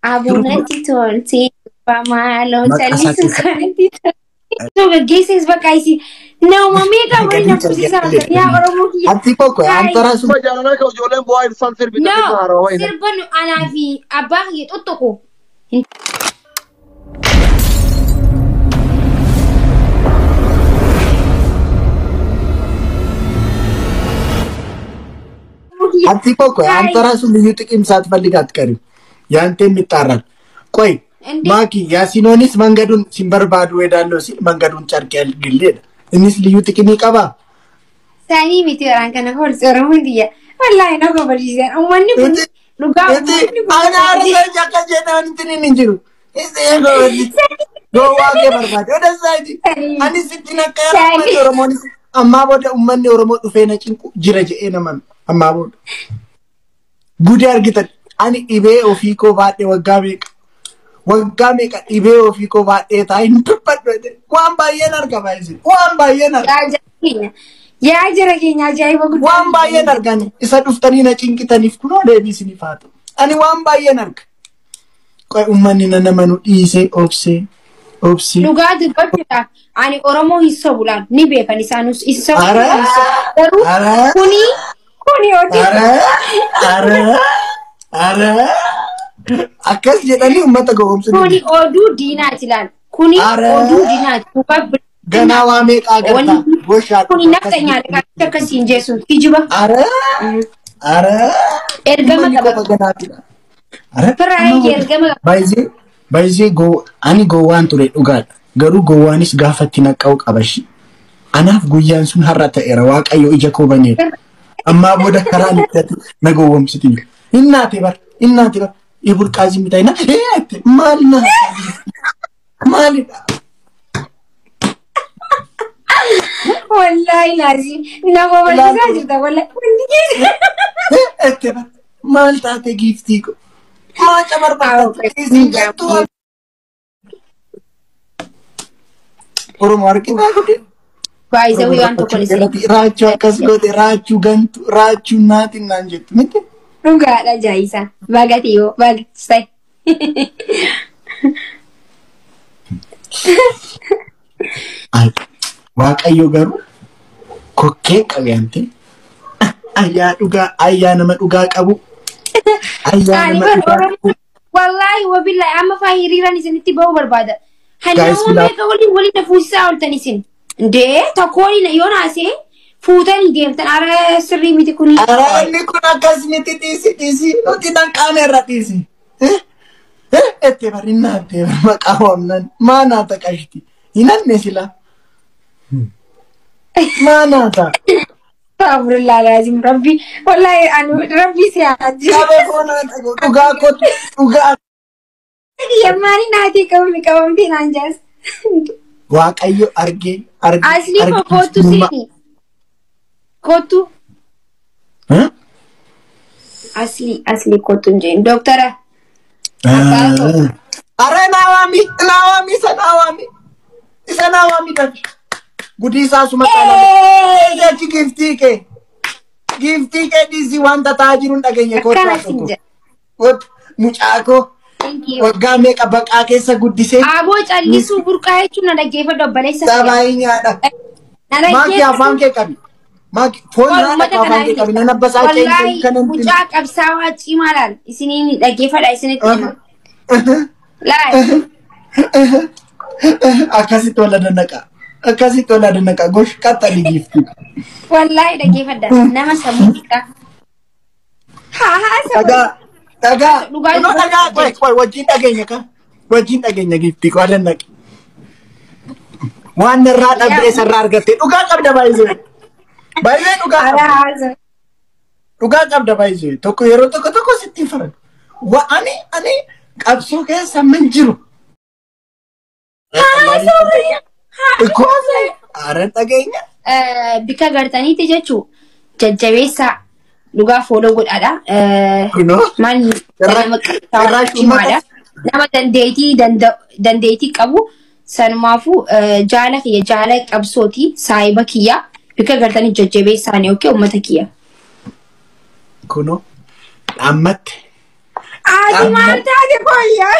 Abunati tolti pamalo chalisu kanti. So geses bakaisi. No mami ka wali na kusisa ya oromo ki. Ati koko antara suma Jangan kau jualan buah insan serbi No, tak kenal orang ini. sirban anafi abah yet otoko. ati koko antara suma yutik saat faligat kari. Yante mitaran. Koi. Maki yasinonis mangadun simbar badu edalo si mangadun charkel giled. Inis liyutik ini kaba. Sani miti orang kana hol oromo dia. Wallahi na ko barisan. Umani pun luga. Ana arsa jaka jena antini ninjiru. Ise go wage barbade. Oda saidi. Ani sitina kaya umani oromo ni. Amma boda umani oromo ufena chinku jira je ena man. Amma boda. Gudi argitan. Ani ibe ofiko baate wagame ka ibe ofiko baate ta intupat bade. Wamba yenar ka baisi. Wamba yenar. Ya jira kenya jaiba gudu. Wamba yenar gani. Isa duftani na chinkitaniif kuno deebisi ni faatu. Ani wamba yenar. Koi ummanni na namanu dhiise obse. Dhugaa dubbachudha. Ani Oromoo hissa bulaan ni beekan isaanus hissa bulaan. Garuu kuni hojii. Ara. Akkas jedhanii uummata gowwoomsuu. Kuni oduu diinaati laal. Kuni oduu diinaati. Ganaa waa meeqa agartaa? Boshaa. Kuni nafta nyaata akkasiin jeesuun kijiba. Ara. Ergama qaba. Firaayi ergama qaba. Baay'ee ani gowwaan ture dhugaadha. Garuu gowwaanis gaafatti naqaa'u qabashi. Anaaf guyyaan sun har'a ta'eera Waaqayyo ija koo baneera. Ammaa booda karaa nittatu na gowwoomsiti. Innaati bar. Ibur qaazii mitaayina. Maali na? Maalidha? Wallahi lazim. Nama barsiisaa jirta wallahi. Maal taate giiftii ko? Maaca barbaadatu. Oromoo arginaa godhe. Baay'ee waan tokko ni raachuu akkas godhe raachuu gantu raachuu naatiin naan jettu miti. Dhugaadha jaayisa. Bagati yoo bagatistay. Waaqayyo garuu kokkee qabante ayyaa nama dhugaa qabu. Wallahi wabillahi amma faayiriran isinitti ba'uu barbaada. Halluu meeqa waliin na fuusisaa ooltan isin. Ndee tokkoon yoo naasee fuutanii deemtan ara sirrii miti kuni. Ara inni kun akkas miti dhiisi nuti danqaane irra dhiisi. Ette barinaa deema maqaa waamnan maanaa taqashti hinanne sila. Maanaa Alhamdulillah lazim Rabbi wallahi Rabbi siyaji. Dhugaa kotu dhugaa. Yamani naati qabamti naan jaas. Waaqayyo argee. Asli ko kotu sini. Kotu. Asli kotu nje. Doktara. Are nawami tafi. Gudisa suma kala. Giftii ke disi wanta taajirun dhageenye kootaa tokko. Mucaako. Waggaa meeqa baqaa keessa guddisee. Aboo callisuu burqaa jechuun na dhaggeeffadhu obboleessa. Sabaayii nyaadha. Maakii afaan kee qabi. Maakii foon nyaadha afaan kee qabi. Nana basaa ceenjee kanan. Mucaa qabsaawaa cimaa laal isiniin dhaggeeffadha isinitti. Laal. Akkasitti wala dannaqa. Gosh qaxxali giifti. Wallahi dhaggeeffadha. Nama sammuu xiqqaa. Haa. Dagaa wajjin dhageenya giiftii koo adannaqe. Waan irraa dhabdee sarraa argatte dhugaa qabda baay'ee. Dhugaa qabda baay'ee. Tokko yeroo tokko sitti faradu. Ani qabsoo keessa man jiru. Aara dhageenya. Bika gartaniiti jechuun jajjabeessaa. Dhugaa fooloo godhaadha. Maal nama dandeettii qabu sanumaafuu jaala qabsooti saayiba kiyya bika gartanii jajjabeessaanii yookiin uummata kiyya. Kuno dhammatti Ati maal taate koyyaa?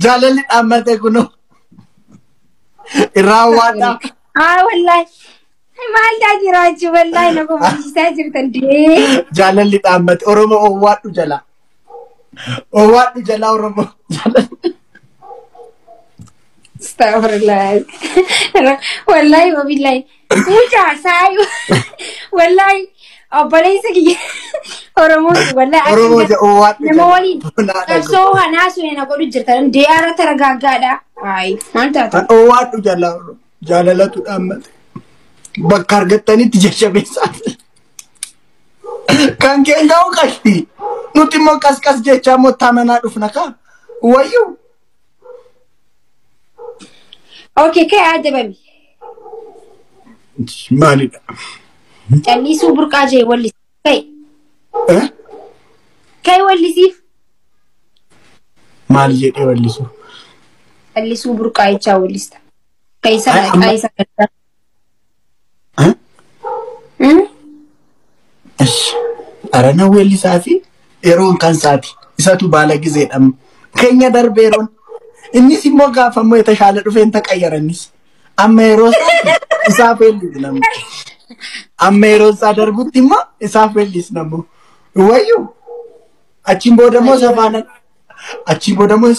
Jaalalli dhaammate kunoo. Irraa waadhaa. Wallahi. Maal taa jiraachuu wallahi na kofachiisaa jirtan dee. Jaalalli dhaammate Oromoo owwaadhu jala. Owwaadhu jala Oromoo jaalalli. Astaghfirullah. Wallahi wabillahi. Mucaa saayu. Wallahi obboleessa kiyya. Oromoo wallahi. Oromoo owwaadhu nama waliin. Qabsoo hanaa suneena godhu jirtan dee arata ragaaggaadha. Ay maal taata? Owwaadhu jala jaalalatu dhaammate. Bakka argattanitti jajjabeessaati. Kan keenya uqatti. Nuti immoo qasqas jechaa moottaa manaa dhufna kaa. Wayyuu. Okay, kee addabami. Maalidha? Callisuu burqaa jee wallisiif. Kee wallisiif. Maal jedhee wallisuu? Callisuu burqaa jechaa wallista. Kaisa. Arana weellisaa fi yeroon kan saati. Isatu baala gizeedhamu. Keenya darbeeroon. Innis immoo gaafa immoo itashaala dhufeen taqayyarannis. Amma yeroo isaaf weellis namu. Amma yeroo isaa darbutti immoo isaaf weellis namu. Wayyuu. Achiin booda immoo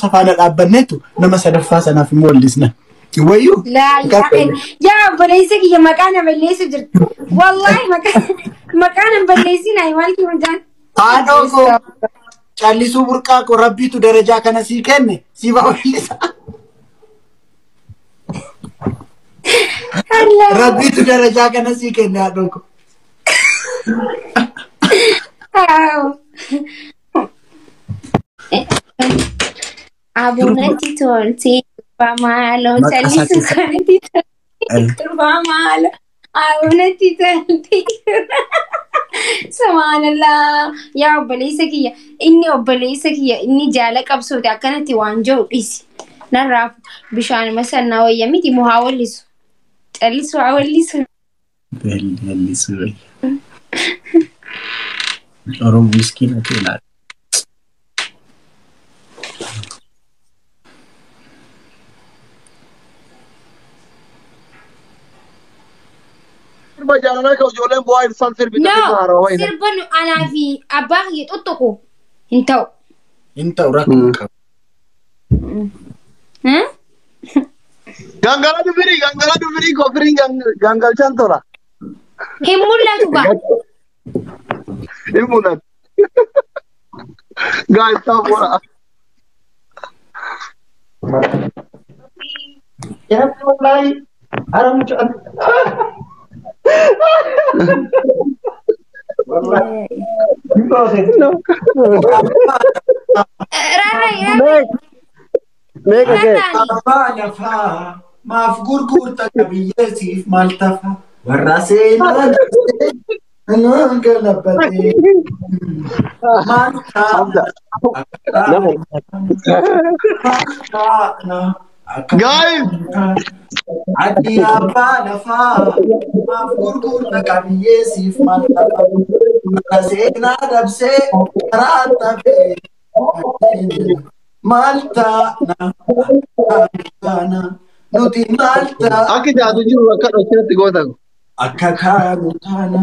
safaana dhaabbanneetu nama sadaffaa sanaaf immoo weellisna. Wayyuu. Yaa obboleessa kiyya maqaa na balleessu jirtu. Wallahi maqaa na balleessinaa maal kiyyaan. Haadhoo koo callisuu burqaa koo rabbiitu darajaa kana sii kenne sii baawwallisa. Rabbiitu darajaa kana sii kenne haadhoo koo. Abunati tolti. Pamalo, callisuu kanatti pamalo. Abunati tolti. Subhanallah. Yaa obboleessa kiyya. Inni jaala qabsoote akkanatti waan jiru dhisi. Narraaf bishaan masannaa wayya miti moo haa wallisu. Callisuu haa wallisu. Wallisuu. Oromoo miskiina keelaa. Sirba jaalalaa kan ijoolleen bu'aa ibsan sirbi. No, sirba anaa fi abbaa kiyya xoxxoqu hin ta'u. Hin ta'u rakkoo qabu. Gangala dufirii kofiriin gangalchan tola. Hin mul'atu ba? Hin mul'atu. Gaayittaa boora. Yaabbi wallaahi aramucha. Maaf gurgurta qabiyyeesiif maal tafa warra seenaa galabatee maal taana Guys! Ati abbaa lafaa maaf gurgurta qabiyyeesiif maal tafa warra seenaa dabsee karaa tafee maal taana nuti maal taana Akka jaatu jiru akka dhoksatti gootamu. akka kaanu taana.